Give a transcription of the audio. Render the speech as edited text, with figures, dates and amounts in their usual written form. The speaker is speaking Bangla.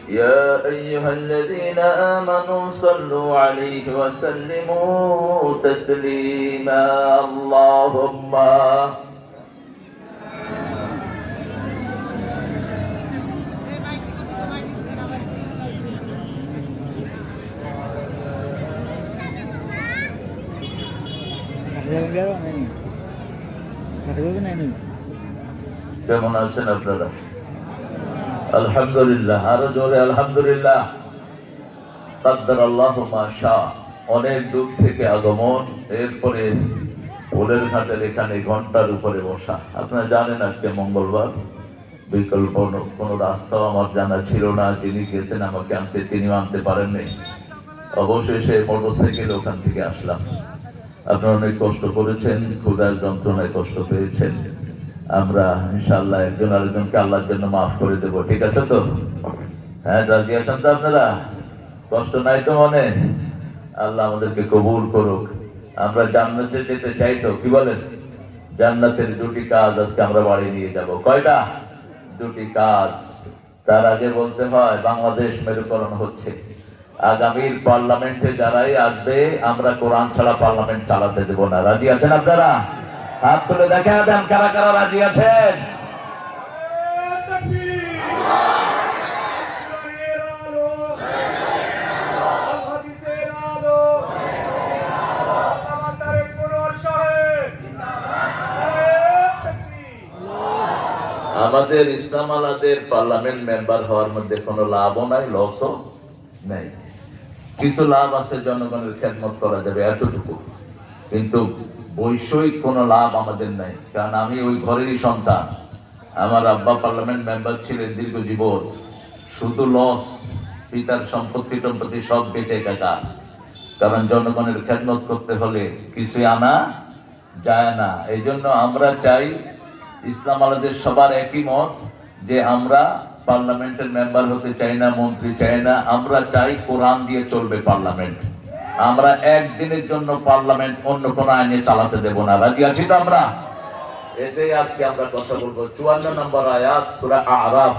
يا أيها الذين آمنوا صلوا عليه وسلموا تسليما اللهم কেমন আছেন আপনারা? আলহামদুলিল্লাহ, আরো জোরে আলহামদুলিল্লাহ। কাদ্দার আল্লাহু মা শা। অনেক দূর থেকে আগমন, এরপরে ফুলের ঘাটের এখানে ঘন্টার উপরে বসা। আপনারা জানেন আজকে মঙ্গলবার, বিকল্প কোনো রাস্তাও আমার জানা ছিল না। যিনি গেছেন আমাকে আনতে, তিনিও আনতে পারেননি। অবশেষে মোটরসাইকেল ওখান থেকে আসলাম। আপনারা অনেক কষ্ট করেছেন, ক্ষুধার যন্ত্রণায় কষ্ট পেয়েছেন। আমরা ইনশাআল্লাহ একজন আরেকজনকে আল্লাহর জন্য মাফ করে দেব, ঠিক আছে তো? হ্যাঁ, রাজি আছেন তো আপনারা? কষ্ট নাই তো মনে? আল্লাহ আমাদেরকে কবুল করুক। আমরা জান্নাতে যেতে চাই তো, কি বলেন? জান্নাতের দুটি কাজ আজকে আমরা বাড়ি নিয়ে যাব। কয়টা? দুটি কাজ। তার আগে বলতে হয় বাংলাদেশ মেরুকরণ হচ্ছে। আগামীর পার্লামেন্টে যারাই আসবে, আমরা কোরআন ছাড়া পার্লামেন্ট চালাতে দেব না। রাজি আছেন আপনারা? হাত তুলে দেখা দেন কারা কারা রাজি আছেন। আমাদের ইসলাম আলাদের পার্লামেন্ট মেম্বার হওয়ার মধ্যে কোনো লাভও নাই, লসও নেই। কিছু লাভ আছে, জনগণের খেদমত করা যাবে, এতটুকু। কিন্তু বৈষয়িক কোনো লাভ আমাদের নাই, কারণ আমি ওই ঘরেরই সন্তান। আমার আব্বা পার্লামেন্ট মেম্বার ছিলেন দীর্ঘজীবন, শুধু লস। পিতার সম্পত্তি টম্পত্তি সব বেঁচে একাকার। কারণ জনগণের খেদমত করতে হলে কিছুই আনা যায় না। এই জন্য আমরা চাই, ইসলাম আলাদের সবার একই মত, যে আমরা পার্লামেন্টের মেম্বার হতে চাই না, মন্ত্রী চাই না। আমরা চাই কোরআন দিয়ে চলবে পার্লামেন্ট। আমরা একদিনের জন্য পার্লামেন্ট অন্য কোন আইনে চালাতে দেব না। রাজি আছি তো আমরা? এটাই আজকে আমরা কথা বলবো। 54 নম্বর আয়াত সূরা আরাফ।